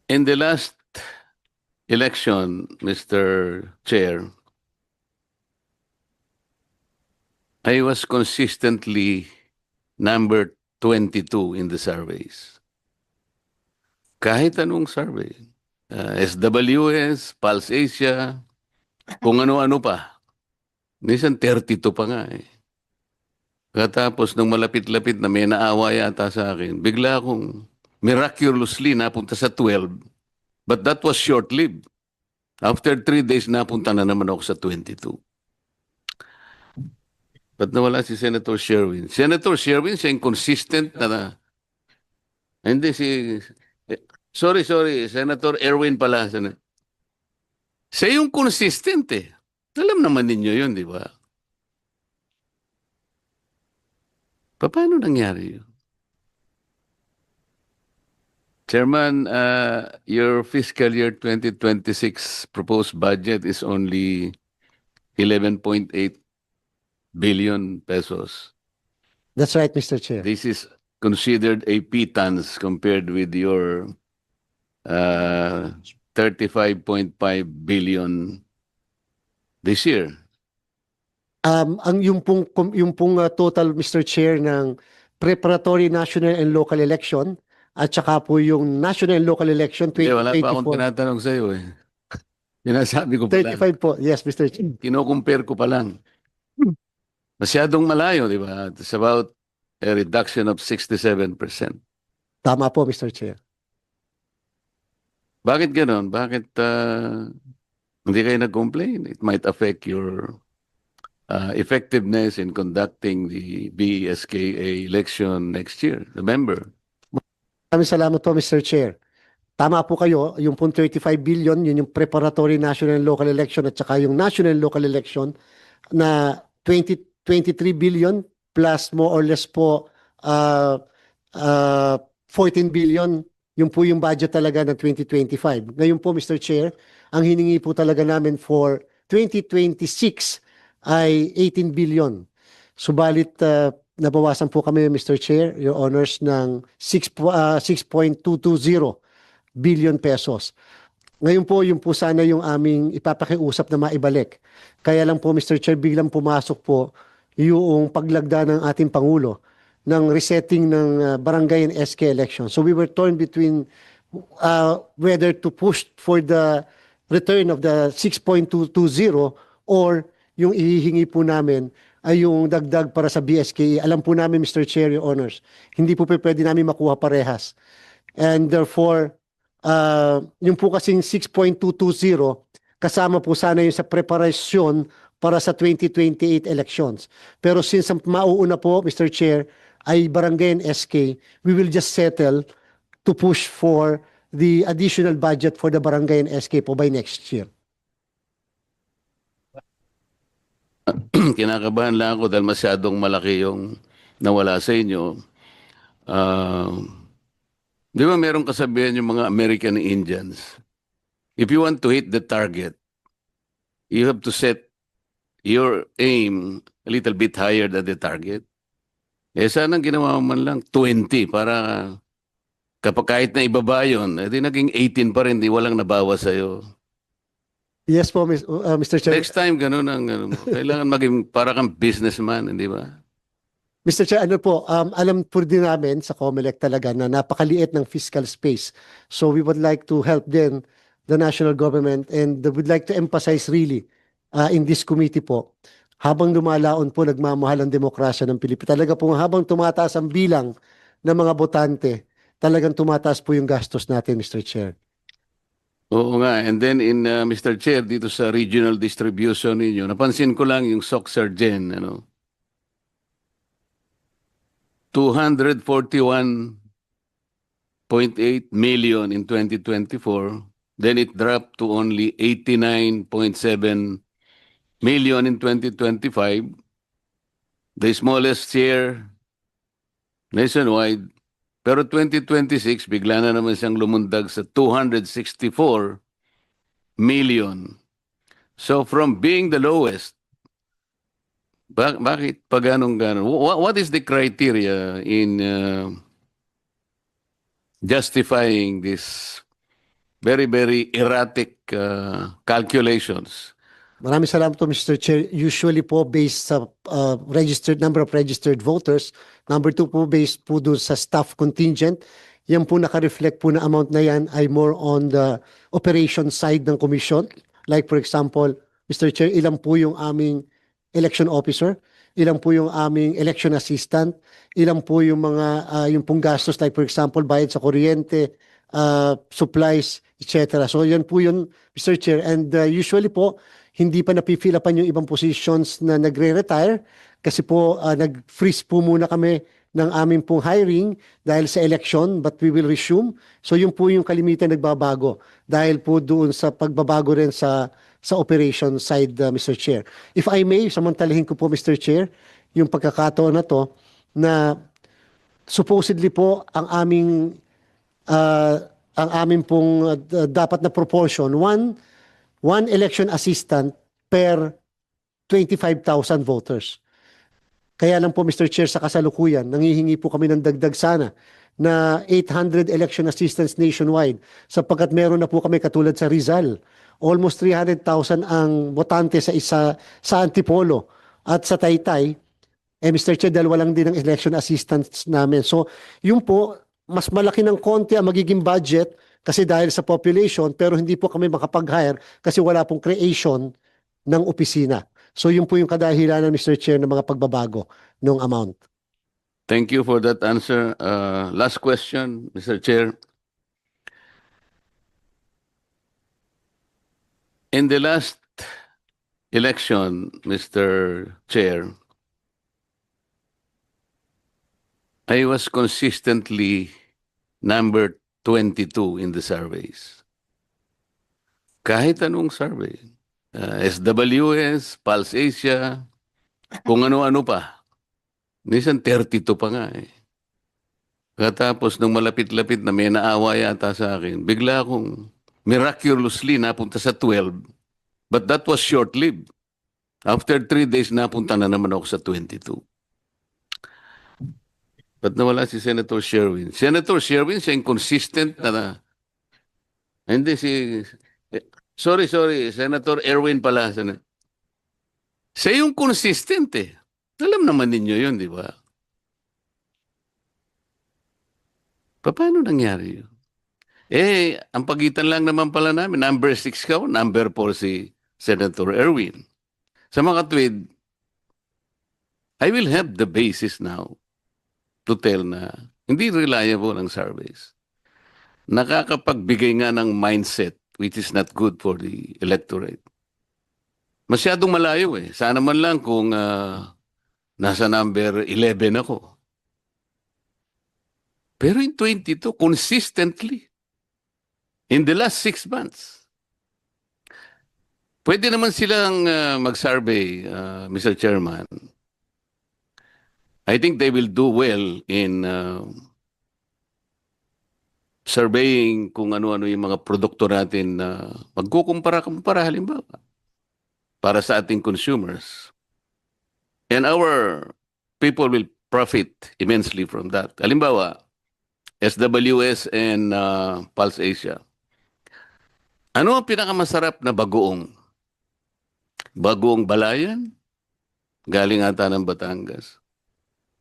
In the last election, Mr. Chair, I was consistently number 22 in the surveys. Kahit anong survey. SWS, Pulse Asia, kung ano-ano pa. Minsan 32 pa nga eh. Katapos nung malapit-lapit na may naawa yata sa akin, bigla akong miraculously napunta sa 12. But that was short-lived. After 3 days, napunta na naman ako sa 22. Ba't nawala si Senator Sherwin? Senator Sherwin, siya yung consistent na. Hindi sorry, Senator Erwin pala. Siya yung consistent eh. Alam naman ninyo yun, di ba? Paano nangyari yun? Chairman, your fiscal year 2026 proposed budget is only 11.8 billion pesos. That's right, Mr. Chair. This is considered a pittance compared with your 35.5 billion this year. Yung pong total, Mr. Chair, ng preparatory national and local election at saka po yung national and local election Wala pa akong 2024. tinatanong sa iyo eh. Sinasabi ko pa lang. 35 po. Yes, Mr. Chair. Kino-compare ko pa lang. Masyadong malayo, di ba? It's about a reduction of 67%. Tama po, Mr. Chair. Bakit ganon? Bakit hindi kayo nag-complain? It might affect your effectiveness in conducting the BSKA election next year. Remember? Maraming salamat po, Mr. Chair. Tama po kayo, yung pong 35 billion, yun yung preparatory national and local election at saka yung national and local election na 23 billion plus more or less po 14 billion, yung po yung budget talaga ng 2025. Ngayon po, Mr. Chair, ang hiningi po talaga namin for 2026 ay 18 billion. Subalit, nabawasan po kami, Mr. Chair, Your Honors, ng 6.220 billion pesos. Ngayon po, yung po sana yung aming ipapakiusap na maibalik. Kaya lang po, Mr. Chair, biglang pumasok po yung paglagda ng ating Pangulo ng resetting ng barangay and SK election. So we were torn between whether to push for the return of the 6.220 or yung ihihingi po namin ay yung dagdag para sa BSKE. Alam po namin, Mr. Chair, Your Honors, hindi po pwede namin makuha parehas. And therefore, yung po kasing 6.220, kasama po sana yung sa preparasyon para sa 2028 elections. Pero since mauuna po, Mr. Chair, ay barangay and SK, we will just settle to push for the additional budget for the barangay and SK po by next year. Kinakabahan lang ako dahil masyadong malaki yung nawala sa inyo. Di ba merong kasabihan yung mga American Indians? If you want to hit the target, you have to set your aim a little bit higher than the target. Sanang ginawa mo man lang 20 para kapag kahit na ibaba yun, di naging 18 pa rin, di walang nabawa sa'yo. Yes po, Mr. Chair. Next time, ganun ang kailangan maging para kang businessman, hindi ba? Mr. Chair, ano po, alam po din namin sa COMELEC talaga na napakaliit ng fiscal space. So we would like to help then the national government and would like to emphasize really in this committee po, habang lumalaon po nagmamahal ang demokrasya ng Pilipinas. Talaga po habang tumataas ang bilang ng mga botante, talagang tumataas po yung gastos natin, Mr. Chair. Oo nga. And then in Mr. Chair, dito sa regional distribution ninyo, napansin ko lang yung SOCSARGEN, 241.8 million in 2024. Then it dropped to only 89.7 million in 2025. The smallest share nationwide. Pero 2026, bigla na naman siyang lumundag sa 264 million. So from being the lowest, bakit pa ganun-ganun? What is the criteria in justifying this very, very erratic calculations. Maraming salamat po, Mr. Chair. Usually po based sa registered number of registered voters. Number two po based po doon sa staff contingent. Yan po naka-reflect po na amount na yan ay more on the operation side ng commission. Like for example, Mr. Chair, ilan po yung aming election officer, ilan po yung aming election assistant, ilan po yung mga yung pong gastos like for example bayad sa kuryente, supplies, etc. So yan po yun, Mr. Chair. And usually po, hindi pa napifill upan yung ibang positions na nagre-retire kasi po nag-freeze po muna kami ng aming pong hiring dahil sa election but we will resume. So yun po yung kalimitan nagbabago dahil po doon sa pagbabago rin sa operation side, Mr. Chair. If I may, samantalahin ko po, Mr. Chair, yung pagkakataon na to na supposedly po ang aming pong dapat na proportion, one election assistant per 25,000 voters. Kaya lang po, Mr. Chair, sa kasalukuyan, nangihingi po kami ng dagdag sana na 800 election assistants nationwide sapagkat meron na po kami katulad sa Rizal. Almost 300,000 ang botante sa Antipolo at sa Taytay. Mr. Chair, dalawa lang din ang election assistants namin. So, yun po, mas malaki ng konti ang magiging budget kasi dahil sa population, pero hindi po kami makapag-hire kasi wala pong creation ng opisina. So yun po yung kadahilanan, Mr. Chair, ng mga pagbabago ng amount. Thank you for that answer. Last question, Mr. Chair. In the last election, Mr. Chair, I was consistently number 22 in the surveys. Kahit anong survey. SWS, Pulse Asia, kung ano-ano pa. Minsan 32 pa nga eh. Katapos nung malapit-lapit na may naawa yata sa akin, bigla akong miraculously napunta sa 12. But that was short-lived. After 3 days, napunta na naman ako sa 22. Ba't nawala si Senator Sherwin? Senator Sherwin, siya inconsistent na. Hindi si... Sorry, Senator Erwin pala. Siya yung consistent eh. Alam naman ninyo yun, di ba? Paano nangyari yun? Ang pagitan lang naman pala namin, number 6 ka, number 4 si Senator Erwin. Sa mga tweet, I will have the basis now to tell na hindi reliable ang surveys. Nakakapagbigay nga ng mindset which is not good for the electorate. Masyadong malayo eh. Sana man lang kung nasa number 11 ako. Pero in 22, consistently, in the last 6 months, pwede naman silang mag-survey, Mr. Chairman. I think they will do well in surveying kung ano-ano yung mga produkto natin na magkukumpara halimbawa para sa ating consumers. And our people will profit immensely from that. Halimbawa, SWS and Pulse Asia. Ano ang pinakamasarap na bagoong? Bagoong balayan? Galing ata ng Batangas.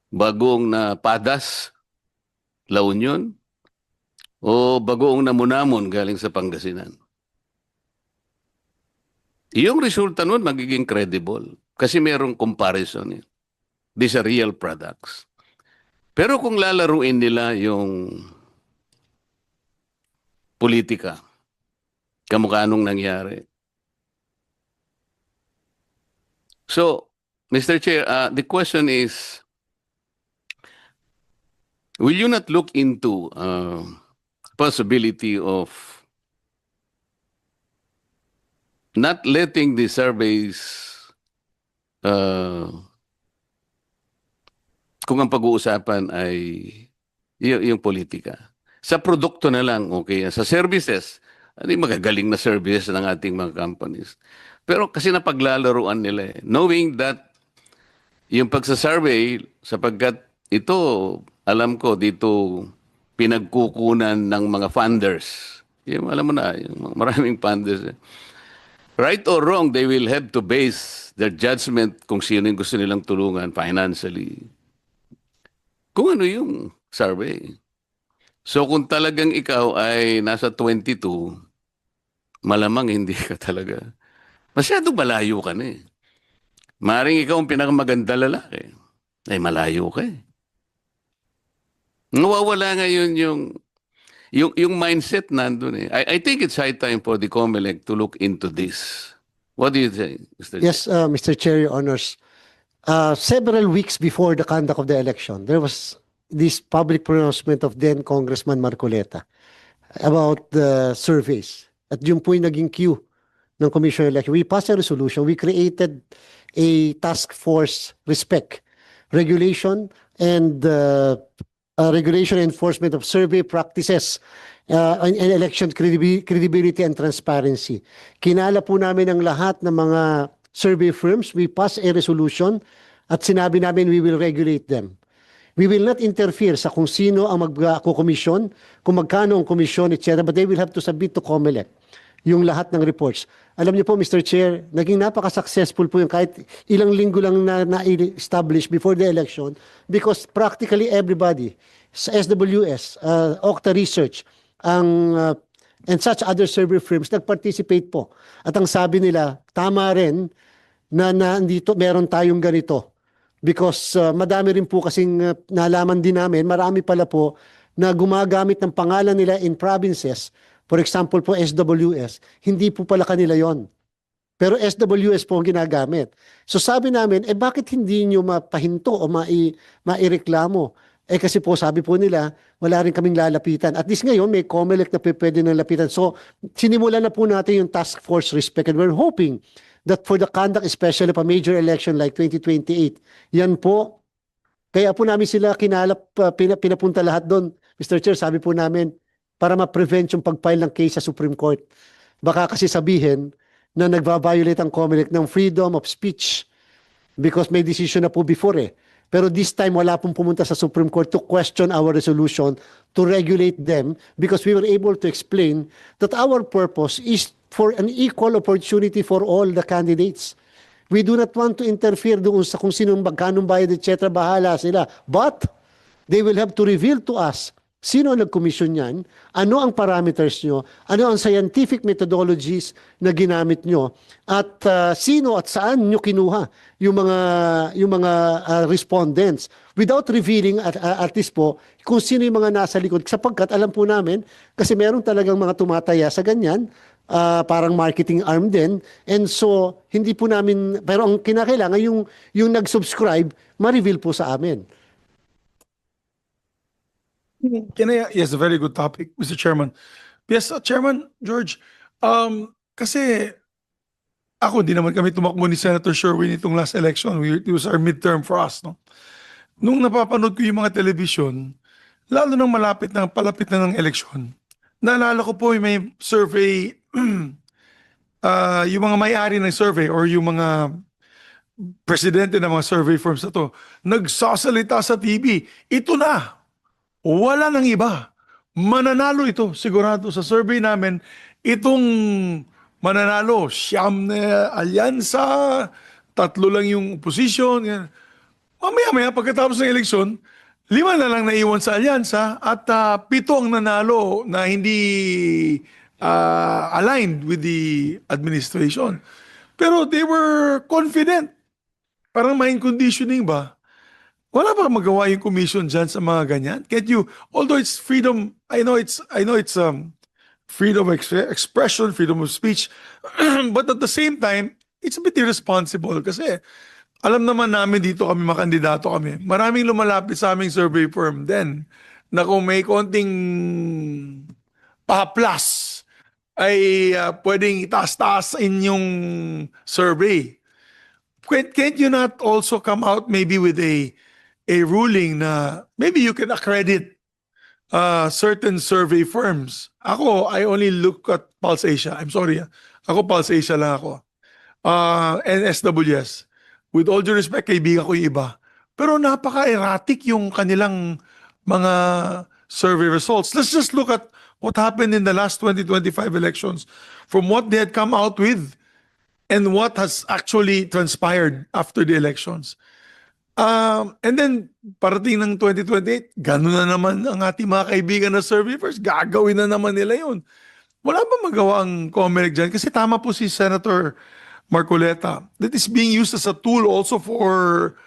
Bagoong na padas? La Union? O bagoong na munamon galing sa Pangasinan? Yung resulta nun magiging credible kasi merong comparison. These are real products. Pero kung lalaruin nila yung politika, kamukha nung nangyari. So, Mr. Chair, the question is, will you not look into possibility of not letting the surveys kung ang pag-uusapan ay yung politika. Sa produkto na lang, okay. Sa services, magagaling na services ng ating mga companies. Pero kasi napaglalaruan nila eh. Knowing that yung pagsasurvey, sapagkat ito, alam ko, dito pinagkukunan ng mga funders Yung, alam mo na, yung maraming pandas. Right or wrong, they will have to base their judgment kung sino yung gusto nilang tulungan financially. Kung ano yung survey. So kung talagang ikaw ay nasa 22, malamang hindi ka talaga. Masyado malayo ka na eh. Maring ikaw ang pinakamaganda lalaki. Ay malayo ka eh. Nawawala ngayon yung mindset nandun eh. I think it's high time for the COMELEC to look into this. What do you think, Mr. Yes, Mr. Chair, Your Honors. Several weeks before the conduct of the election, there was this public pronouncement of then Congressman Marcoleta about the surveys. At yun po yung naging cue ng Commission on Election. We passed a resolution. We created a task force respect, regulation and enforcement of survey practices and election credibility and transparency. Kinala po namin ang lahat ng mga survey firms. We passed a resolution at sinabi namin we will regulate them. We will not interfere sa kung sino ang magko-commission, kung magkano ang commission, etc. But they will have to submit to COMELEC yung lahat ng reports. Alam niyo po, Mr. Chair, naging napaka-successful po yung kahit ilang linggo lang na-establish before the election because practically everybody sa SWS, Okta Research, and such other survey firms nag-participate po. At ang sabi nila, tama rin na nandito meron tayong ganito. Because madami rin po kasing nalaman din namin, marami pala po na gumagamit ng pangalan nila in provinces. For example po SWS, hindi po pala kanila yon. Pero SWS po ang ginagamit. So sabi namin, bakit hindi nyo mapahinto o maireklamo? Kasi po sabi po nila, wala rin kaming lalapitan. At least ngayon, may COMELEC na pwede nang lapitan. So sinimula na po natin yung task force respect and we're hoping that for the conduct especially of a major election like 2028, yan po, kaya po namin sila kinalap, pinapunta lahat doon. Mr. Chair, sabi po namin, para ma-prevent yung pag-file ng case sa Supreme Court. Baka kasi sabihin na nagva-violate ang COMELEC ng freedom of speech because may decision na po before eh. Pero this time, wala pong pumunta sa Supreme Court to question our resolution to regulate them because we were able to explain that our purpose is for an equal opportunity for all the candidates. We do not want to interfere doon sa kung sinong magkanong bayad, etc. Bahala sila. But they will have to reveal to us sino ang nag-commission yan, ano ang parameters nyo, ano ang scientific methodologies na ginamit nyo, at sino at saan nyo kinuha yung mga respondents without revealing at least po kung sino yung mga nasa likod. Sapagkat alam po namin, kasi meron talagang mga tumataya sa ganyan, parang marketing arm din. And so, hindi po namin, pero ang kinakailangan, yung nag-subscribe, ma-reveal po sa amin. Yes, a very good topic, Mr. Chairman. Yes, Chairman George, kasi ako, di naman kami tumakbo ni Senator Sherwin itong last election. It was our midterm for us, no? Nung napapanood ko yung mga television, lalo nang palapit na ng eleksyon, naalala ko po yung may survey, yung mga may-ari ng survey or yung mga presidente ng mga survey firms na to, nagsasalita sa TV, ito na, wala nang iba. Mananalo ito, sigurado. Sa survey namin, itong mananalo, siyam na alyansa, 3 lang yung opposition. Yan. Mamaya-maya, pagkatapos ng eleksyon, 5 na lang naiwan sa alyansa at 7 ang nanalo na hindi aligned with the administration. Pero they were confident. Parang mind conditioning ba? Wala ba magawa yung commission dyan sa mga ganyan? Can't you, although it's freedom, I know it's freedom of expression, freedom of speech, but at the same time, it's a bit irresponsible kasi alam naman namin dito kami, mga kandidato kami, maraming lumalapit sa aming survey firm din na kung may konting pa-plus ay pwedeng itaas-taas inyong survey. Can't you not also come out maybe with a ruling na maybe you can accredit certain survey firms? Ako, I only look at Pulse Asia. I'm sorry. Ako, Pulse Asia lang ako. And SWS. With all due respect, kaibigan ko yung iba. Pero napaka-erratic yung kanilang mga survey results. Let's just look at what happened in the last 2025 elections from what they had come out with and what has actually transpired after the elections. And then, parating ng 2028, gano'n na naman ang ating mga kaibigan na survivors, gagawin na naman nila yun. Wala ba magawa ang COMELEC dyan? Kasi tama po si Senator Marcoleta. That is being used as a tool also for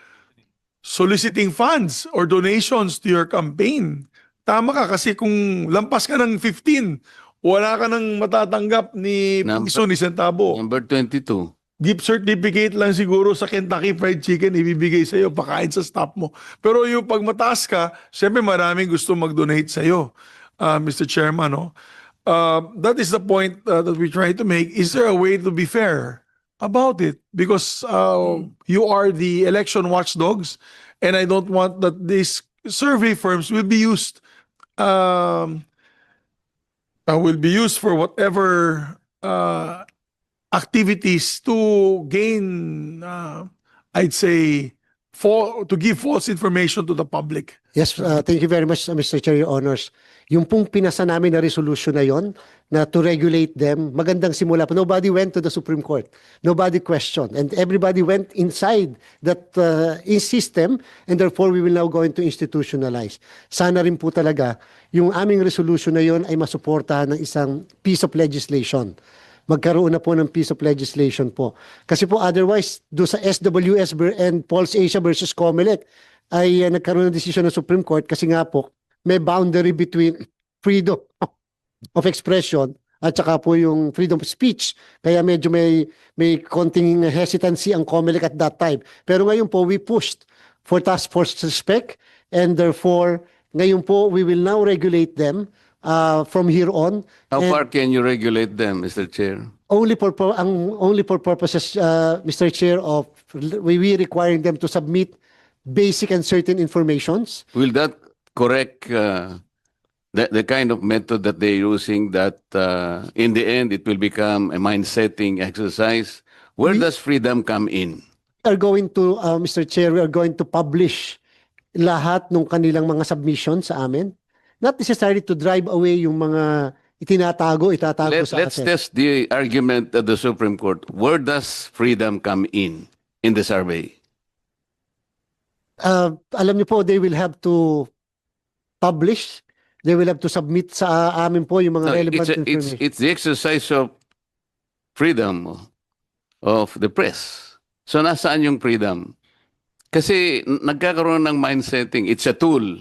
soliciting funds or donations to your campaign. Tama ka kasi kung lampas ka ng 15, wala ka nang matatanggap ni piso ni centavo. Number 22. Gift certificate lang siguro sa Kentucky Fried Chicken ibibigay sa'yo, pakain sa staff mo. Pero yung pag mataas ka, syempre maraming gusto mag-donate sa'yo, Mr. Chairman. No? That is the point that we try to make. Is there a way to be fair about it? Because you are the election watchdogs, and I don't want that these survey firms will be used for whatever activities to gain, I'd say, to give false information to the public. Yes, thank you very much, Mr. Chair, Your Honors. Yung pong pinasa namin na resolution na yon na to regulate them, magandang simula pa. Nobody went to the Supreme Court. Nobody questioned. And everybody went inside that system, and therefore we will now go into institutionalize. Sana rin po talaga yung aming resolution na yon ay masuportahan ng isang piece of legislation. Magkaroon na po ng piece of legislation po. Kasi po otherwise, do sa SWS and Pulse Asia versus COMELEC ay nagkaroon ng desisyon ng Supreme Court kasi nga po may boundary between freedom of expression at saka po yung freedom of speech. Kaya medyo may konting hesitancy ang COMELEC at that time. Pero ngayon po, we pushed for task force spec, and therefore, ngayon po, we will now regulate them from here on. How And far can you regulate them, Mr. Chair? only for purposes, Mr. Chair, of we requiring them to submit basic and certain informations. Will that correct the kind of method that they're using, that in the end it will become a mind-setting exercise? Where does freedom come in? Are going to, Mr. Chair, we are going to publish lahat ng kanilang mga submissions sa amin. Not necessarily to drive away yung mga itatago sa Let's atin. test the argument of the Supreme Court. Where does freedom come in the survey? Alam niyo po, they will have to publish, they will have to submit sa amin po yung mga No, relevant information. it's the exercise of freedom of the press. So nasaan yung freedom? Kasi nagkakaroon ng mind setting, it's a tool.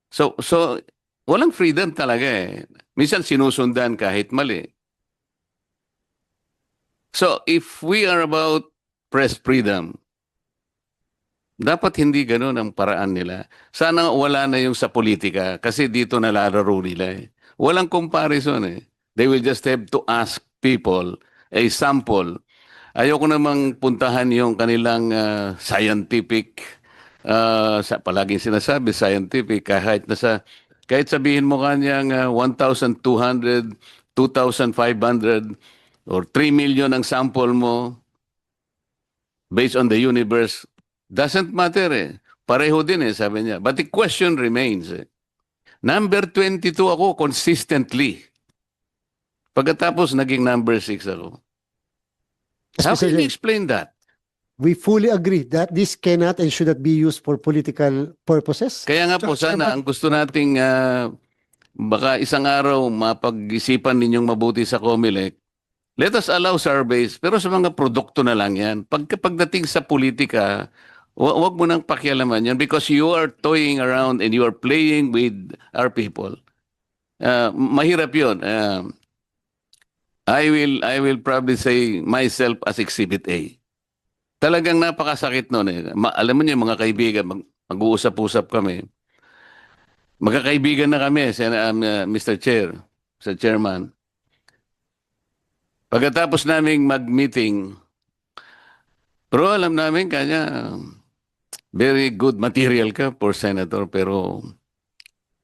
So walang freedom talaga eh. Minsan sinusundan kahit mali. So if we are about press freedom, dapat hindi ganun ang paraan nila. Sana wala na yung sa politika kasi dito nalalaro nila eh. Walang comparison eh. They will just have to ask people a sample. Ayoko namang puntahan yung kanilang scientific, palaging sinasabi scientific, kahit sabihin mo kanyang 1,200, 2,500 or 3 million ang sample mo based on the universe, doesn't matter eh. Pareho din eh, sabi niya. But the question remains eh. Number 22 ako consistently. Pagkatapos naging number 6 ako. How can you explain that? We fully agree that this cannot and should not be used for political purposes. Kaya nga po sana ang gusto nating baka isang araw mapag-isipan ninyong mabuti sa COMELEC. Let us allow surveys pero sa mga produkto na lang yan. Pagdating sa politika, wag mo nang pakialaman yan because you are toying around and you are playing with our people. Mahirap yun. I will probably say myself as Exhibit A. Talagang napakasakit noon eh. Alam mo niyo mga kaibigan, mag-uusap-usap kami. Magkakaibigan na kami, Mr. Chair, Mr. Chairman. Pagkatapos naming mag-meeting, pero alam namin kanya, very good material ka for senator, pero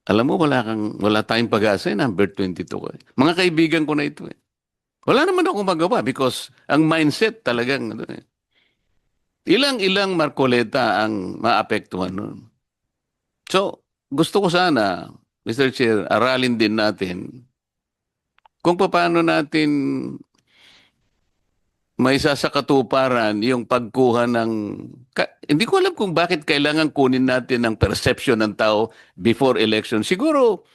alam mo wala tayong pag-asa, number 22 ka. Mga kaibigan ko na ito eh. Wala naman ako magawa because ang mindset talagang ilang Marcoleta ang maapektuhan nun. So, gusto ko sana Mr. Chair, aralin din natin kung paano natin may sasakatuparan yung pagkuha ng... hindi ko alam kung bakit kailangan kunin natin ang perception ng tao before election. Siguro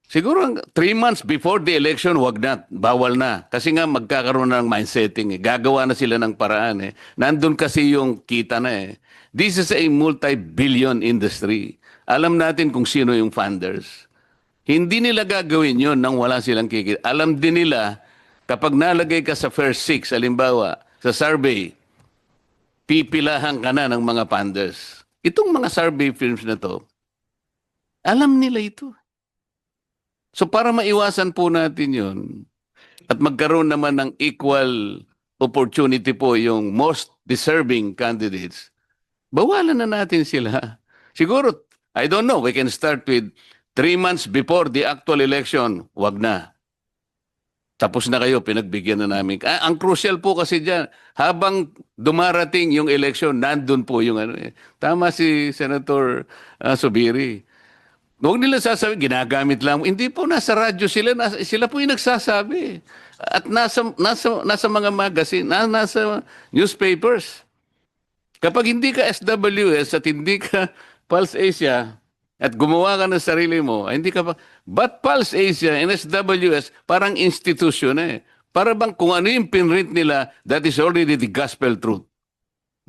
3 months before the election, wag na, bawal na. Kasi nga magkakaroon na ng mindsetting. Gagawa na sila ng paraan. Nandun kasi yung kita na eh. This is a multi-billion industry. Alam natin kung sino yung funders. Hindi nila gagawin yun nang wala silang kikita. Alam din nila, kapag nalagay ka sa first 6, halimbawa, sa survey, pipilahan ka na ng mga funders. Itong mga survey firms na to, alam nila ito. So para maiwasan po natin yun, at magkaroon naman ng equal opportunity po yung most deserving candidates, bawalan na natin sila. Siguro, I don't know, we can start with 3 months before the actual election, wag na. Tapos na kayo, pinagbigyan na namin. Ang crucial po kasi dyan, habang dumarating yung election, nandun po yung ano eh. Tama si Senator Subiri. Huwag nila sasabi, ginagamit lang. Hindi po, nasa radyo sila, sila po yung nagsasabi. At nasa mga magazine, nasa newspapers. Kapag hindi ka SWS at hindi ka Pulse Asia, at gumawa ka ng sarili mo, hindi ka pa... But Pulse Asia and SWS, parang institusyon eh. Para bang kung ano yung pinrint nila, that is already the gospel truth.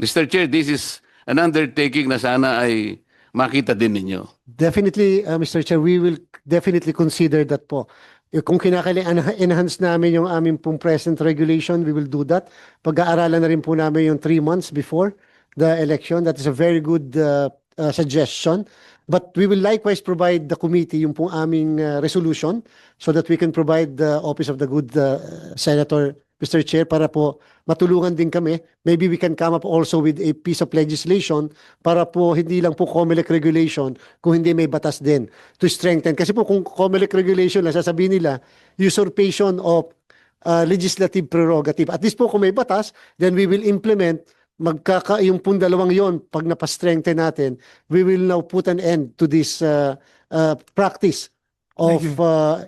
Mr. Chair, this is an undertaking na sana ay makita din ninyo. Definitely, Mr. Chair, we will definitely consider that po. Kung kinakailangan enhance namin yung aming pong present regulation, we will do that. Pag-aaralan na rin po namin yung 3 months before the election. That is a very good suggestion. But we will likewise provide the committee yung pong aming resolution so that we can provide the Office of the Good Senator, Mr. Chair, para po matulungan din kami. Maybe we can come up also with a piece of legislation para po hindi lang po COMELEC regulation, kung hindi may batas din to strengthen. Kasi po kung COMELEC regulation lang, sasabihin nila, usurpation of legislative prerogative. At least po kung may batas, then we will implement yung pong dalawang yon, pag napastrengthen natin, we will now put an end to this practice of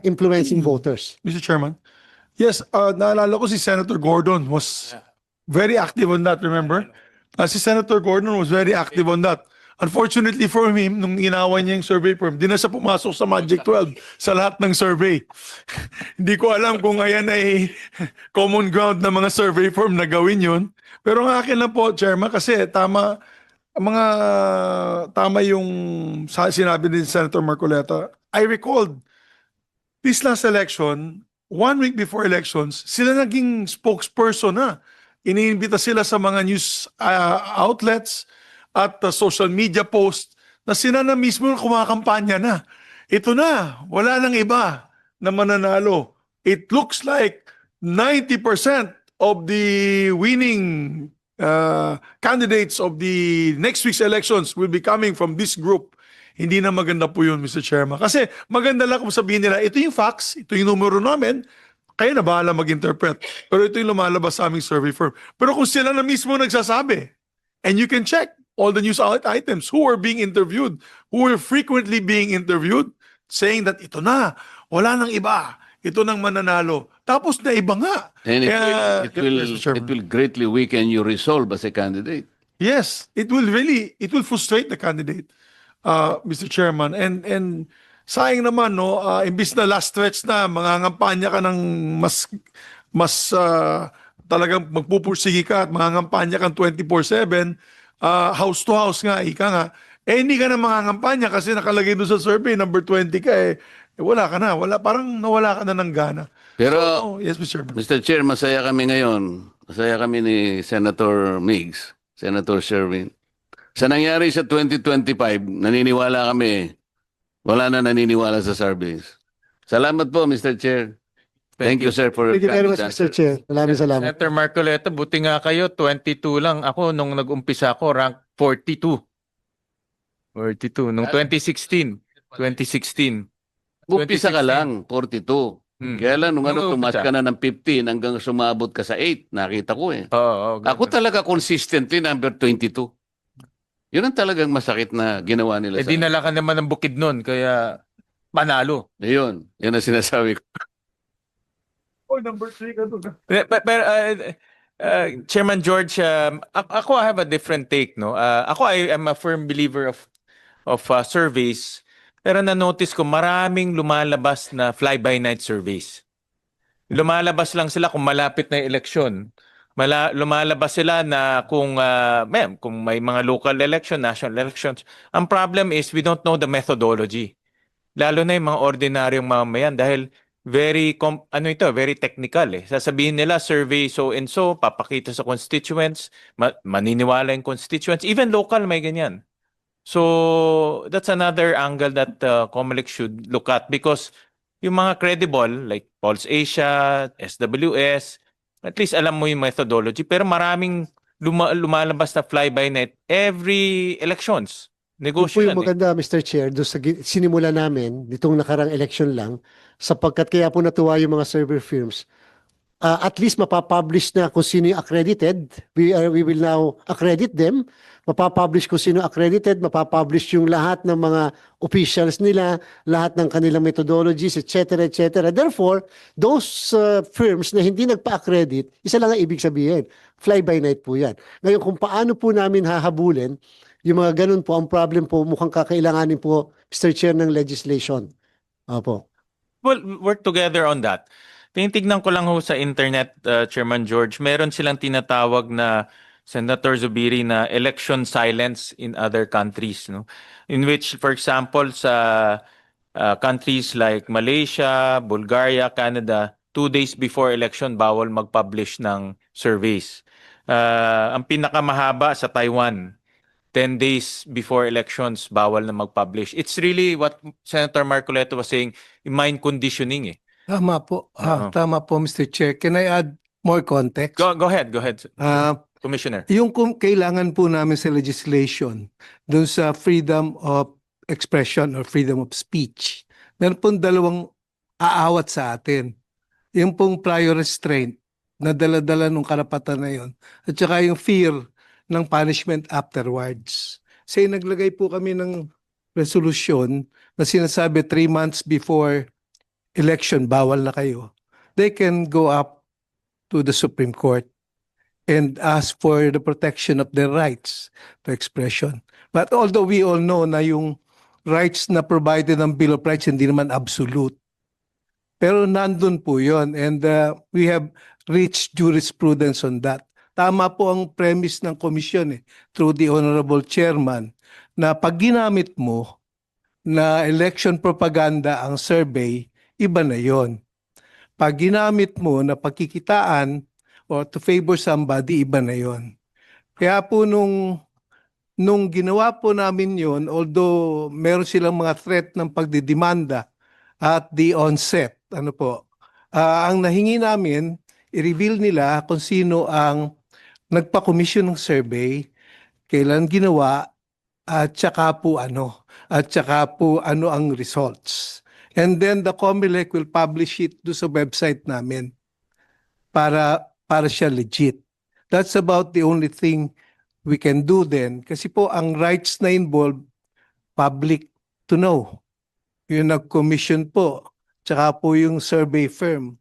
influencing voters. Mr. Chairman. Yes, naalala ko si Senator Gordon was very active on that, remember? Si Senator Gordon was very active on that. Unfortunately for him, nung inawan niya yung survey firm, di na siya pumasok sa Magic 12 sa lahat ng survey. Hindi ko alam kung ayan ay common ground na mga survey firm na gawin yun. Pero ang akin lang po, Chairman, kasi tama yung sinabi ni Senator Marcoleta. I recalled this last election, 1 week before elections, sila naging spokesperson na. Iniimbita sila sa mga news outlets at social media posts na sila na mismo kumakampanya na. Ito na, wala nang iba na mananalo. It looks like 90% of the winning candidates of the next week's elections will be coming from this group. Hindi na maganda po yun, Mr. Chairman. Kasi maganda lang kung sabihin nila, ito yung facts, ito yung numero namin, kayo na bahala mag-interpret. Pero ito yung lumalabas sa aming survey firm. Pero kung sila na mismo nagsasabi, and you can check all the news outlet items who are being interviewed, who are frequently being interviewed, saying that ito na, wala nang iba, ito nang mananalo. Tapos na iba nga. And Yes, Mr. it Chairman. will greatly weaken your resolve as a candidate. Yes, it will frustrate the candidate, Mr. Chairman. And sayang naman, no, imbis na last stretch na, mangangampanya ka ng mas talagang magpupursige ka at mangangampanya kang 24/7, house to house nga, ika nga, hindi ka na mangangampanya kasi nakalagay doon sa survey, number 20 ka, wala ka na, parang nawala ka na ng gana. Pero, Yes, Mr. Chairman. Mr. Chair, masaya kami ngayon. Masaya kami ni Senator Migs, Senator Sherwin. Sa nangyari sa 2025, naniniwala kami. Wala na naniniwala sa surveys. Salamat po, Mr. Chair. Thank you, sir, for Thank you very much, candid Mr. Chair. Maraming salamat. Senator Marcoleta, buti nga kayo, 22 lang. Ako, nung nag-umpisa ako, rank 42. 42. Nung 2016. Umpisa ka 2016. lang, 42. Kaya lang, nung ano, tumas ka na ng 15 hanggang sumabot ka sa 8. Nakita ko eh. Oo. Ako talaga consistently number 22. Yun ang talagang masakit na ginawa nila Eh sa... dinala ka naman ng Bukidnon, kaya panalo. Ayun, yun ang sinasabi ko. Oh, number 3 ka doon. Pero, Chairman George, ako I have a different take, no? Ako I am a firm believer of surveys, pero na-notice ko maraming lumalabas na fly-by-night surveys. Lumalabas lang sila kung malapit na yung eleksyon. Lumalabas sila na kung kung may mga local election, national elections. Ang problem is we don't know the methodology. Lalo na yung mga ordinaryong mamamayan dahil very technical eh. Sasabihin nila survey so and so, papakita sa constituents, maniniwala yung constituents, even local may ganyan. So that's another angle that COMELEC should look at because yung mga credible like Pulse Asia, SWS, at least alam mo yung methodology pero maraming lumalabas na fly-by-night every elections. Yun po Negosyo yung yan eh. maganda, Mr. Chair, doon sa sinimula namin, ditong nakarang election lang, sapagkat kaya po natuwa yung mga server firms, at least mapapublish na kung sino yung accredited. We will now accredit them. Mapapublish kung sino accredited, mapapublish yung lahat ng mga officials nila, lahat ng kanilang methodologies, etc., etc. Therefore, those firms na hindi nagpa-accredit, isa lang ang ibig sabihin, fly-by-night po yan. Ngayon, kung paano po namin hahabulin, yung mga ganun po, ang problem po, mukhang kakailanganin po, Mr. Chair, ng legislation. Opo. Well, work together on that. Tinitignan ko lang ho sa internet, Chairman George, meron silang tinatawag na Senator Zubiri na election silence in other countries, no? In which, for example, sa countries like Malaysia, Bulgaria, Canada, 2 days before election, bawal mag-publish ng surveys. Ang pinakamahaba sa Taiwan, 10 days before elections, bawal na mag-publish. It's really what Senator Marcoleto was saying, mind conditioning eh. Tama po. Oo. Tama po, Mr. Chair. Can I add more context? Go ahead, Ah, Commissioner. yung kailangan po namin sa legislation, dun sa freedom of expression or freedom of speech, meron pong dalawang aawat sa atin. Yung pong prior restraint na dala-dala ng karapatan na yun. At saka yung fear ng punishment afterwards. Say naglagay po kami ng resolution na sinasabi 3 months before election, bawal na kayo. They can go up to the Supreme Court and ask for the protection of their rights to expression. But although we all know na yung rights na provided ng Bill of Rights hindi naman absolute. Pero nandun po yon and we have reached jurisprudence on that. Tama po ang premise ng komisyon through the Honorable Chairman na pag ginamit mo na election propaganda ang survey, iba na yon. Pag ginamit mo na pagkikitaan or to favor somebody, iba na yon. Kaya po nung ginawa po namin yon, although meron silang mga threat ng pagdidemanda at the onset, ang nahingi namin, i-reveal nila kung sino ang nagpa-commission ng survey, kailan ginawa, at saka po ano ang results. And then the COMELEC will publish it do sa website namin para siya legit. That's about the only thing we can do then. Kasi po ang rights na involved, public to know. Yung nag-commission po, tsaka po yung survey firm.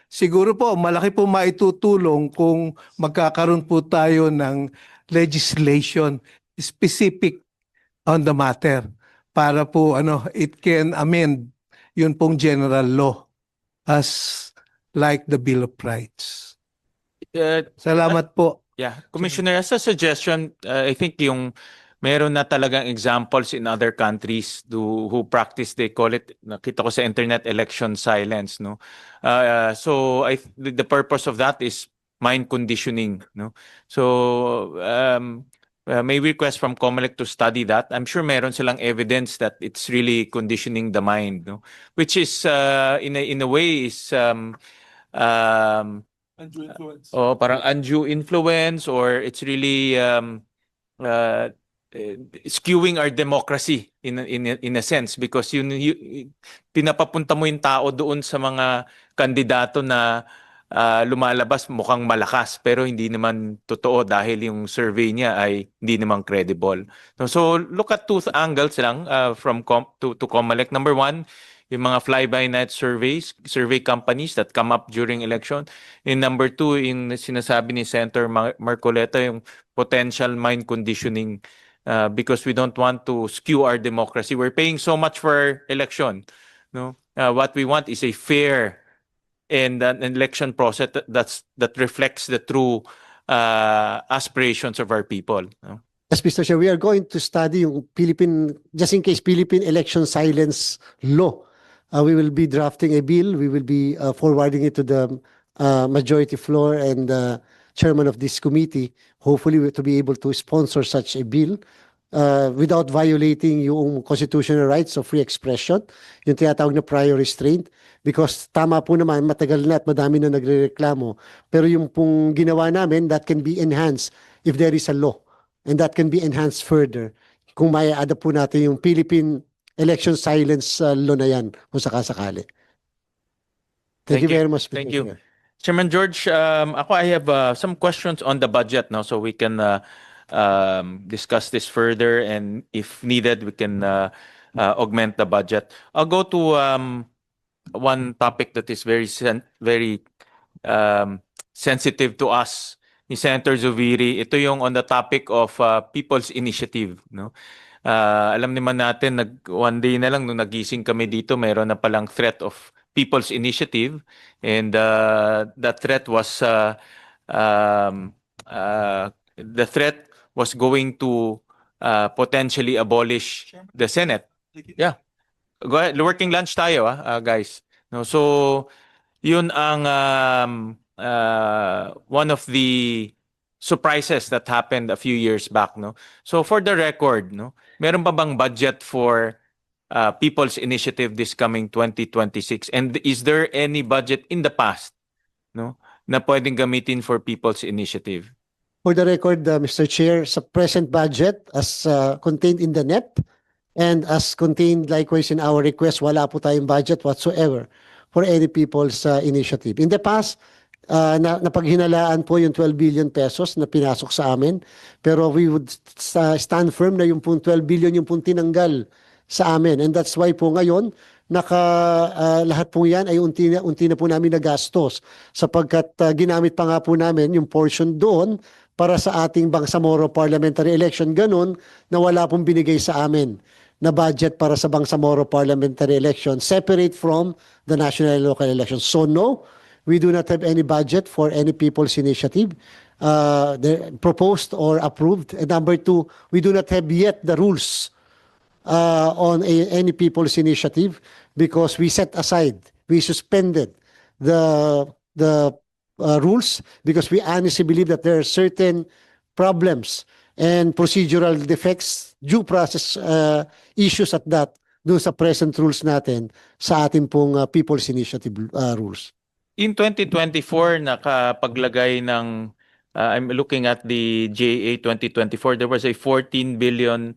Siguro po, malaki po maitutulong kung magkakaroon po tayo ng legislation specific on the matter para po it can amend yun pong general law as like the Bill of Rights. Salamat po. Yeah, Commissioner, as a suggestion, I think yung meron na talagang examples in other countries who practice, they call it, nakita ko sa internet, election silence, no? So the purpose of that is mind conditioning, no? So may request from COMELEC to study that. I'm sure meron silang evidence that it's really conditioning the mind, no? Which is in a way is Undue influence. parang undue influence, or it's really skewing our democracy in a sense, because pinapapunta mo yung tao doon sa mga kandidato na lumalabas mukhang malakas pero hindi naman totoo dahil yung survey niya ay hindi naman credible. So look at two angles lang to COMELEC. Number one, yung mga fly-by-night survey companies that come up during election. And number two, yung sinasabi ni Senator Marcoleta, yung potential mind conditioning because we don't want to skew our democracy. We're paying so much for election. No, what we want is a fair and an election process that reflects the true aspirations of our people. No? Yes, Mr. Chair, we are going to study yung just in case, Philippine election silence law. We will be drafting a bill. We will be forwarding it to the majority floor and chairman of this committee, hopefully to be able to sponsor such a bill without violating yung constitutional rights of free expression, yung tinatawag na prior restraint. Because tama po naman, matagal na at madami na nagrereklamo. Pero yung pong ginawa namin, that can be enhanced if there is a law. And that can be enhanced further kung mai-adapt po natin yung Philippine election silence law na yan kung sakasakali. Thank you very much, Mr. Thank you. Chair. Chairman George, I have some questions on the budget now, so we can discuss this further, and if needed, we can augment the budget. I'll go to one topic that is very sensitive to us, ni Senator Zubiri. Ito yung on the topic of People's Initiative. No? Alam naman natin, one day na lang nung nagising kami dito, mayroon na palang threat of People's Initiative, and that threat was the threat was going to potentially abolish the Senate. Yeah. Go ahead. Working lunch tayo, guys. No, so yun ang one of the surprises that happened a few years back, no. So for the record, no, meron pa bang budget for People's Initiative this coming 2026? And is there any budget in the past, no, na pwedeng gamitin for People's Initiative? For the record, Mr. Chair, sa present budget as contained in the NEP and as contained likewise in our request, wala po tayong budget whatsoever for any People's Initiative. In the past, napaghinalaan po yung 12 billion pesos na pinasok sa amin, pero we would stand firm na yung pong 12 billion yung pong tinanggal sa amin. And that's why po ngayon, lahat po yan ay unti na po namin nagastos sapagkat ginamit pa nga po namin yung portion doon para sa ating Bangsamoro parliamentary election. Ganun na wala pong binigay sa amin na budget para sa Bangsamoro parliamentary election separate from the national and local elections. So no, we do not have any budget for any People's Initiative proposed or approved. And number two, we do not have yet the rules on any People's Initiative because we suspended the rules because we honestly believe that there are certain problems and procedural defects, due process issues at that, doon sa present rules natin sa ating pong People's Initiative rules. In 2024, nakapaglagay ng, I'm looking at the JA 2024, there was a 14 billion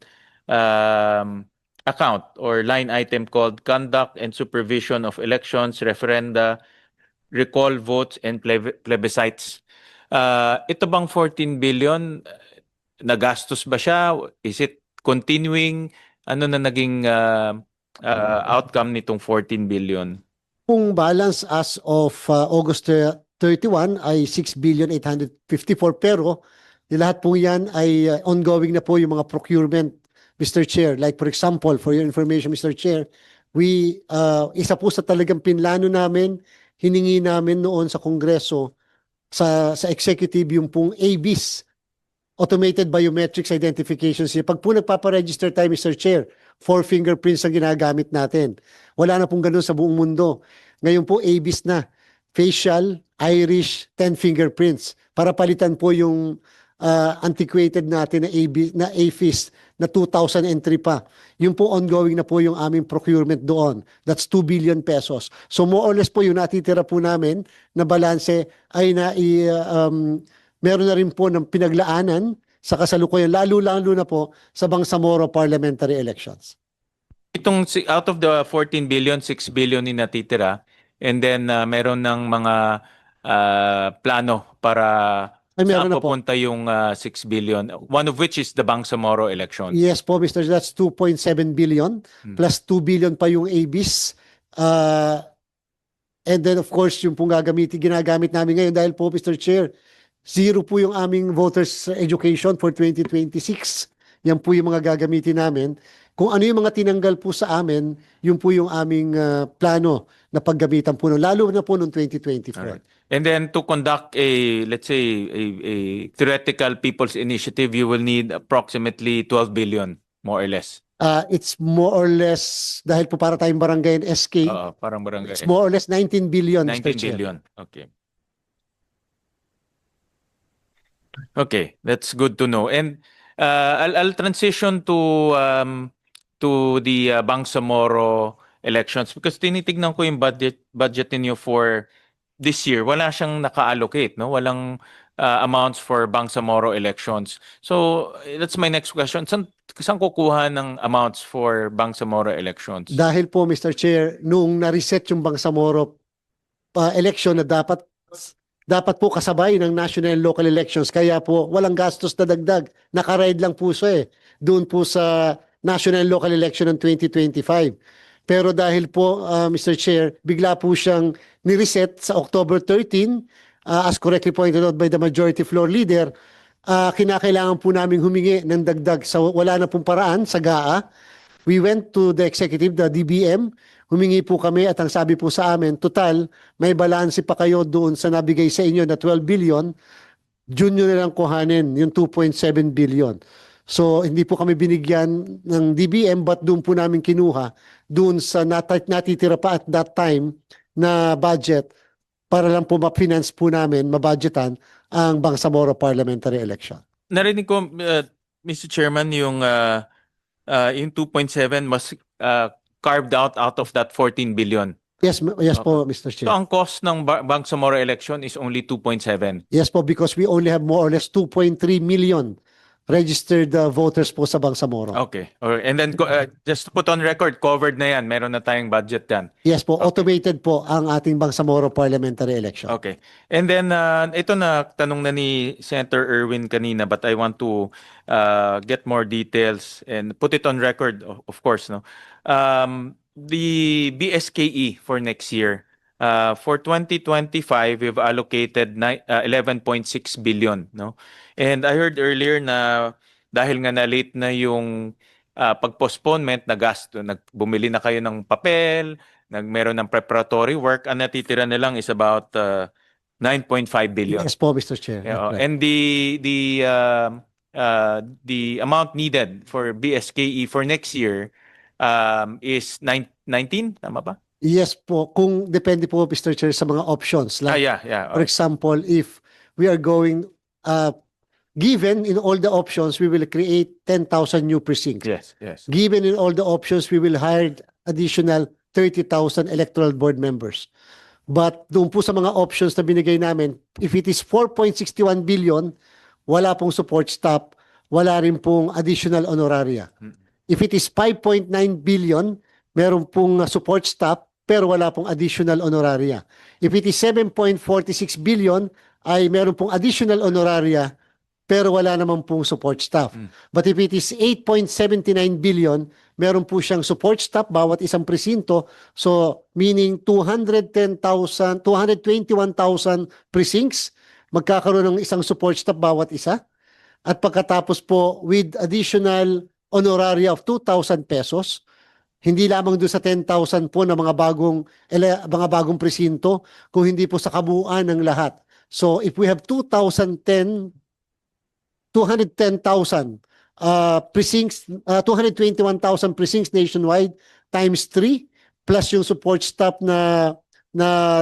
account or line item called Conduct and Supervision of Elections, Referenda, Recall Votes, and Plebiscites. Ito bang 14 billion, nagastos ba siya? Is it continuing? Ano na naging outcome nitong 14 billion? Kung balance as of August 31 ay 6 billion 854 pero lahat po yan ay ongoing na po yung mga procurement, Mr. Chair. Like for example, for your information, Mr. Chair, we isa po sa talagang pinlano namin, hiningi namin noon sa Kongreso, sa executive yung pong ABIS, Automated Biometrics Identification. Pag po nagpaparegister tayo, Mr. Chair, 4 fingerprints ang ginagamit natin. Wala na pong ganun sa buong mundo. Ngayon po, ABIS na. Facial, Irish, 10 fingerprints. Para palitan po yung antiquated natin na AFIS na 2003 pa. Yung po ongoing na po yung aming procurement doon. That's 2 billion pesos. So more or less po yung natitira po namin na balanse ay meron na rin po ng pinaglaanan sa kasalukuyan, lalo na po sa Bangsamoro parliamentary elections. Itong out of the 14 billion, 6 billion yung natitira, and then meron ng mga plano para Ay, meron saan na po. pupunta yung 6 billion? One of which is the Bangsamoro elections. Yes po, Mr. Chair, that's 2.7 billion plus 2 billion pa yung ABIS. And then of course, yung pong ginagamit namin ngayon dahil po, Mr. Chair, zero po yung aming voters education for 2026. Yan po yung mga gagamitin namin. Kung ano yung mga tinanggal po sa amin, yun po yung aming plano na paggamitan po, lalo na po noong 2024. Alright. And then to conduct let's say, a theoretical people's initiative, you will need approximately 12 billion, more or less. It's more or less, dahil po para tayong barangay and SK, Parang barangay. it's more or less 19 billion, 19 Mr. Chair. billion. Okay. Okay, that's good to know. And I'll transition to the Bangsamoro elections because tinitignan ko yung budget ninyo for this year. Wala siyang naka-allocate, no? Walang amounts for Bangsamoro elections. So that's my next question. Saan kukuha ng amounts for Bangsamoro elections? Dahil po, Mr. Chair, nung na-reset yung Bangsamoro election na dapat po kasabay ng national and local elections. Kaya po, walang gastos na dagdag. Nakaride lang po siya doon po sa national and local election ng 2025. Pero dahil po, Mr. Chair, bigla po siyang ni-reset sa October 13, as correctly pointed out by the majority floor leader, kinakailangan po namin humingi ng dagdag. So wala na pong paraan sa GAA. We went to the executive, the DBM, humingi po kami at ang sabi po sa amin, total, may balanse pa kayo doon sa nabigay sa inyo na 12 billion, June nyo na lang kuhanin yung 2.7 billion. So hindi po kami binigyan ng DBM but doon po namin kinuha doon sa natitira pa at that time na budget para lang po ma-finance po namin, mabudgetan ang Bangsamoro parliamentary election. Narinig ko, Mr. Chairman, yung 2.7 was carved out of that 14 billion. Yes, yes po, Mr. So Chair. ang cost ng Bangsamoro election is only 2.7. Yes po, because we only have more or less 2.3 million registered voters po sa Bangsamoro. Okay. And then just to put on record, covered na yan. Meron na tayong budget yan. Yes po, automated po ang ating Bangsamoro parliamentary election. Okay. And then ito na tanong na ni Senator Erwin kanina, but I want to get more details and put it on record, of course, no. The BSKE for next year. For 2025, we've allocated 11.6 billion, no? And I heard earlier na dahil nga na-late na yung pag-postponement na gasto, bumili na kayo ng papel, meron ng preparatory work, ang natitira na lang is about 9.5 billion. Yes po, Mr. Chair. Yeah, Correct. and the amount needed for BSKE for next year is 19, tama ba? Yes po, kung depende po, Mr. Chair, sa mga options. Like, Yeah. for example, if we are going, given in all the options, we will create 10,000 new precincts. Yes. Given in all the options, we will hire additional 30,000 electoral board members. But doon po sa mga options na binigay namin, if it is 4.61 billion, wala pong support staff, wala rin pong additional honoraria. If it is 5.9 billion, meron pong support staff, pero wala pong additional honoraria. If it is 7.46 billion, ay meron pong additional honoraria, pero wala naman pong support staff. But if it is 8.79 billion, meron po siyang support staff bawat isang presinto. So, meaning 221,000 precincts, magkakaroon ng isang support staff bawat isa. At pagkatapos po, with additional honoraria of 2,000 pesos, hindi lamang doon sa 10,000 po na mga bagong presinto, kung hindi po sa kabuuan ng lahat. So, if we have 210,000 precincts, 221,000 precincts nationwide times 3 plus yung support staff na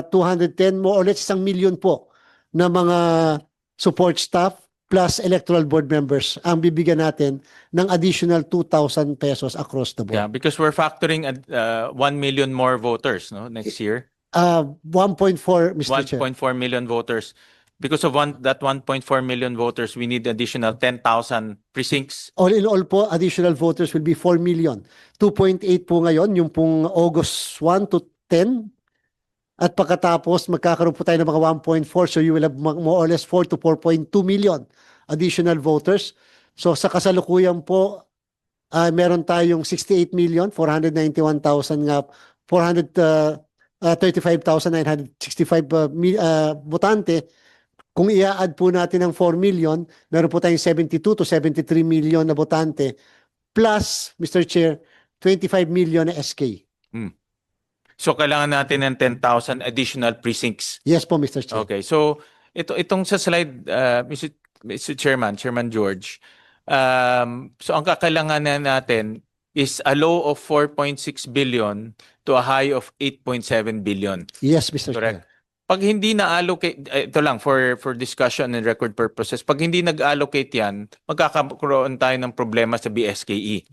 210, more or less 1 million po na mga support staff plus electoral board members ang bibigyan natin ng additional 2,000 pesos across the board. Yeah, because we're factoring 1 million more voters, no, next year. 1.4, Mr. Chair. 1.4 million voters. Because of that 1.4 million voters, we need additional 10,000 precincts. All in all po, additional voters will be 4 million. 2.8 po ngayon, yung pong August 1 to 10. At pagkatapos, magkakaroon po tayo ng mga 1.4. So you will have more or less 4 to 4.2 million additional voters. So sa kasalukuyan po, meron tayong 68,491,000 nga 435,965 botante. Kung i-add po natin ng 4 million, meron po tayong 72 to 73 million na botante plus, Mr. Chair, 25 million na SK. So kailangan natin ng 10,000 additional precincts. Yes po, Mr. Chair. Okay. So itong sa slide, Mr. Chairman, Chairman George, so ang kakailanganan natin is a low of 4.6 billion to a high of 8.7 billion. Yes, Mr. Correct. Chair. Pag hindi na-allocate, ito lang for discussion and record purposes, pag hindi nag-allocate yan, magkakaroon tayo ng problema sa BSKE.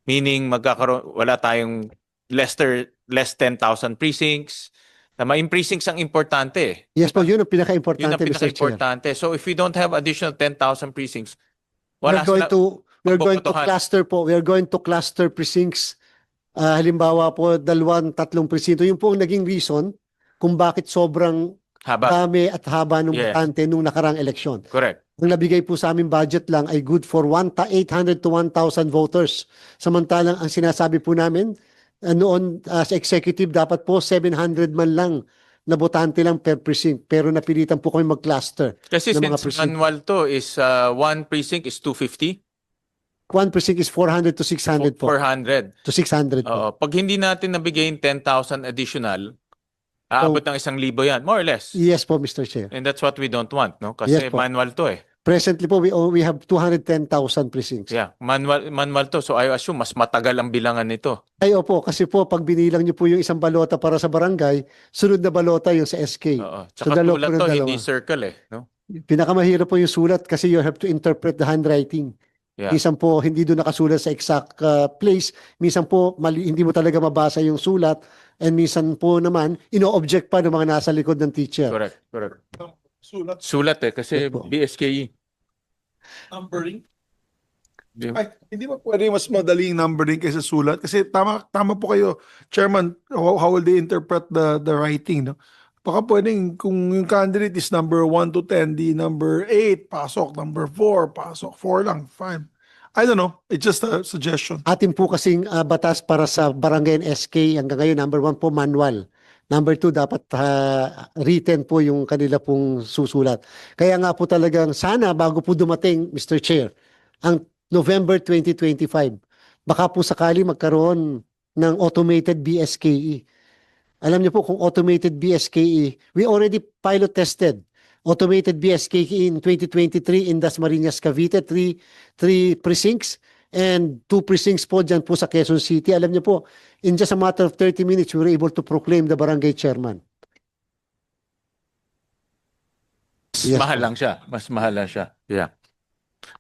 Meaning, wala tayong less 10,000 precincts. Tama, yung precincts ang importante eh. Yes po, yun ang Yun pinaka-importante, ang Mr. Chair. pinaka-importante. So if we don't have additional 10,000 precincts, wala We're going to magbobotohan. cluster po. We're going to cluster precincts. Halimbawa po, 2-3 presinto. Yun po ang naging reason kung bakit sobrang haba. dami at haba ng Yes. botante nung nakarang eleksyon. Correct. Ang nabigay po sa aming budget lang ay good for 800 to 1,000 voters. Samantalang ang sinasabi po namin, noon sa executive dapat po 700 man lang na botante lang per precinct. Pero napilitan po kami mag-cluster. Kasi ng mga since precinct. manual to is one precinct is 250, One precinct is 400 to 600 po. 400. To 600 po. Oo. Pag hindi natin nabigay yung 10,000 additional, aabot ng 1,000 yan, more or less. Yes po, Mr. Chair. And that's what we don't want, no? Kasi Yes po. manual to eh. Presently po, we have 210,000 precincts. Yeah, manual to. So I assume mas matagal ang bilangan nito. Ay, opo, kasi po, pag binilang niyo po yung isang balota para sa barangay, sunod na balota yung sa SK. Oo. So, Tsaka dalawa tulad po ng to, dalawa. hindi circle eh, no? Pinakamahirap po yung sulat kasi you have to interpret the handwriting. Yeah. Minsan po, hindi doon nakasulat sa exact place. Minsan po, hindi mo talaga mabasa yung sulat. And minsan po naman, ino-object pa ng mga nasa likod ng teacher. Correct. Sulat, Sulat eh, kasi Yes po. BSKE. numbering. Di- Ay, hindi ba pwede mas madaling numbering kaysa sulat? Kasi tama po kayo, Chairman, how will they interpret the writing, no? Baka pwedeng kung yung candidate is number 1 to 10, di number 8, pasok, number 4, pasok, 4 lang, fine. I don't know, it's just a suggestion. Atin po kasing batas para sa barangay and SK, hanggang ngayon, number 1 po, manual. Number 2, dapat written po yung kanila pong susulat. Kaya nga po talagang sana bago po dumating, Mr. Chair, ang November 2025, baka po sakali magkaroon ng automated BSKE. Alam niyo po kung automated BSKE, we already pilot tested automated BSKE in 2023 in Dasmariñas, Cavite, 3 precincts and 2 precincts po dyan po sa Quezon City. Alam niyo po, in just a matter of 30 minutes, we were able to proclaim the barangay chairman. Yes, mahal po. lang siya. Mas mahal lang siya. Yeah.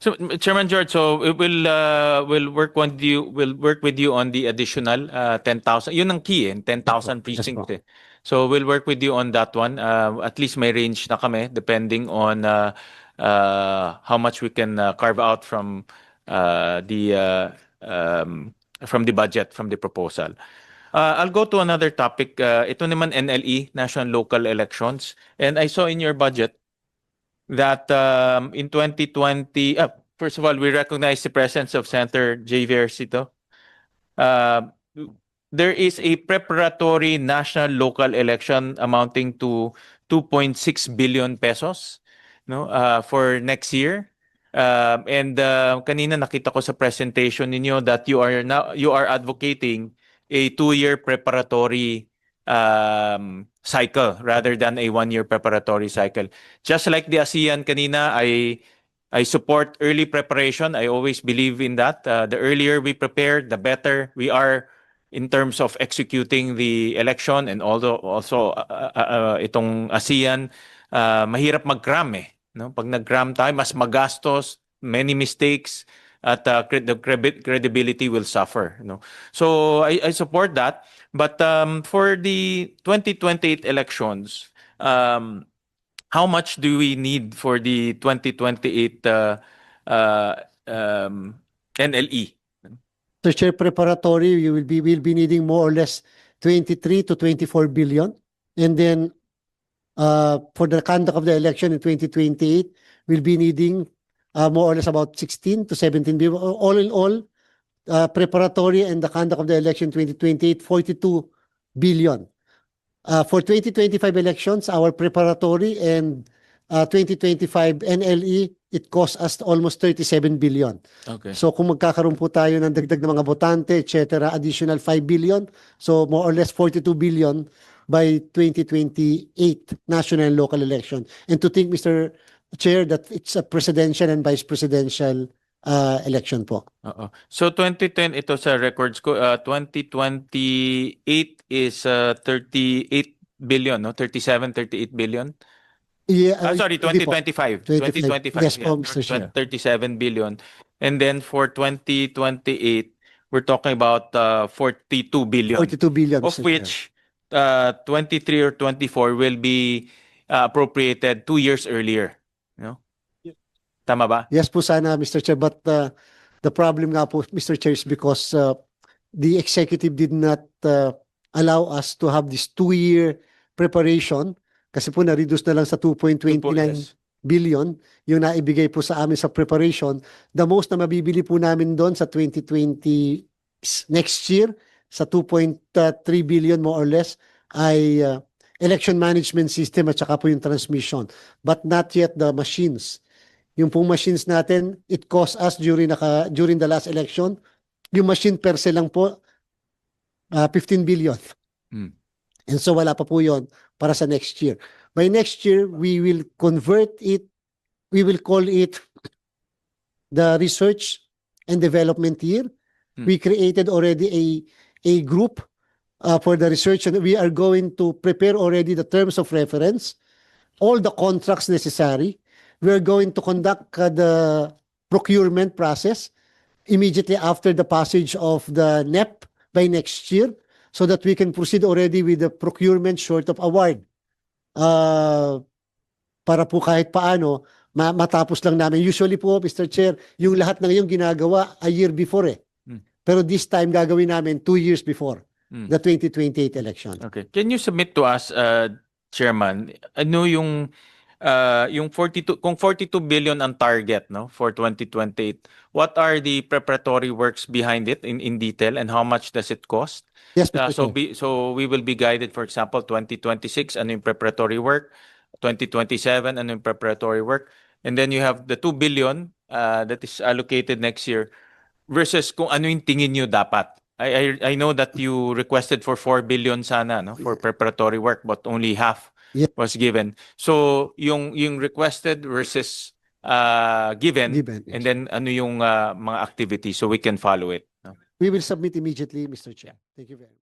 So Chairman George, so we'll work with you on the additional 10,000. Yun ang key eh, 10,000 precinct po. eh. So we'll work with you on that one. At least may range na kami depending on how much we can carve out from the budget, from the proposal. I'll go to another topic. Ito naman NLE, National Local Elections. And I saw in your budget that in 2020, first of all, we recognize the presence of Senator J. Versito. There is a preparatory national local election amounting to 2.6 billion pesos, no, for next year. And kanina nakita ko sa presentation ninyo that you are advocating a 2-year preparatory cycle rather than a 1-year preparatory cycle. Just like the ASEAN kanina, I support early preparation. I always believe in that. The earlier we prepare, the better we are in terms of executing the election. And also itong ASEAN, mahirap mag-cram eh. No? Pag nag-cram tayo, mas magastos, many mistakes, at the credibility will suffer. No? So I support that. But for the 2028 elections, how much do we need for the 2028 NLE? Mr. Chair, preparatory, we'll be needing more or less 23 to 24 billion And then for the conduct of the election in 2028, we'll be needing more or less about 16 to 17 billion. All in all, preparatory and the conduct of the election 2028, 42 billion. For 2025 elections, our preparatory and 2025 NLE, it cost us almost 37 billion. Okay. So kung magkakaroon po tayo ng dagdag ng mga botante, etc., additional 5 billion, so more or less 42 billion by 2028 national and local election. And to think, Mr. Chair, that it's a presidential and vice presidential election po. Oo. So 2010 ito sa records ko, 2028 is 38 billion, no? 37, 38 billion. Yeah, Sorry, hindi po. 2025. 2025. 2025. Yes po, Mr. Chair. 37 billion. And then for 2028, we're talking about 42 billion. 42 billion, Of Mr. Chair. which 23 or 24 will be appropriated 2 years earlier. No? Tama ba? Yes po sana, Mr. Chair, but the problem nga po, Mr. Chair, is because the executive did not allow us to have this 2-year preparation kasi po na-reduce na lang sa 2.29 Yes. billion yung naibigay po sa amin sa preparation. The most na mabibili po namin doon sa 2020 next year sa 2.3 billion more or less ay election management system at saka po yung transmission, but not yet the machines. Yung pong machines natin, it cost us during the last election, yung machine per se lang po 15 billion. Hmm. And so wala pa po yon para sa next year. By next year, we will convert it, we will call it the research and development year. We created already a group for the research, and we are going to prepare already the terms of reference, all the contracts necessary. We are going to conduct the procurement process immediately after the passage of the NEP by next year, so that we can proceed already with the procurement short of award. Para po kahit paano, matapos lang namin. Usually po, Mr. Chair, yung lahat ng yung ginagawa a year before eh. Pero this time, gagawin namin 2 years before the 2028 election. Okay. Can you submit to us, Chairman, ano yung 42, kung 42 billion ang target, no, for 2028, what are the preparatory works behind it in detail, and how much does it cost? Yes, Mr. Chair. So we will be guided, for example, 2026, ano yung preparatory work, 2027, ano yung preparatory work, and then you have the 2 billion that is allocated next year versus kung ano yung tingin nyo dapat. I know that you requested for 4 billion sana, no, for preparatory work, but only half Yeah. was given. So yung requested versus given, Given, yes. and then ano yung mga activities so we can follow it. No? We will submit immediately, Mr. Chair. Thank you very much.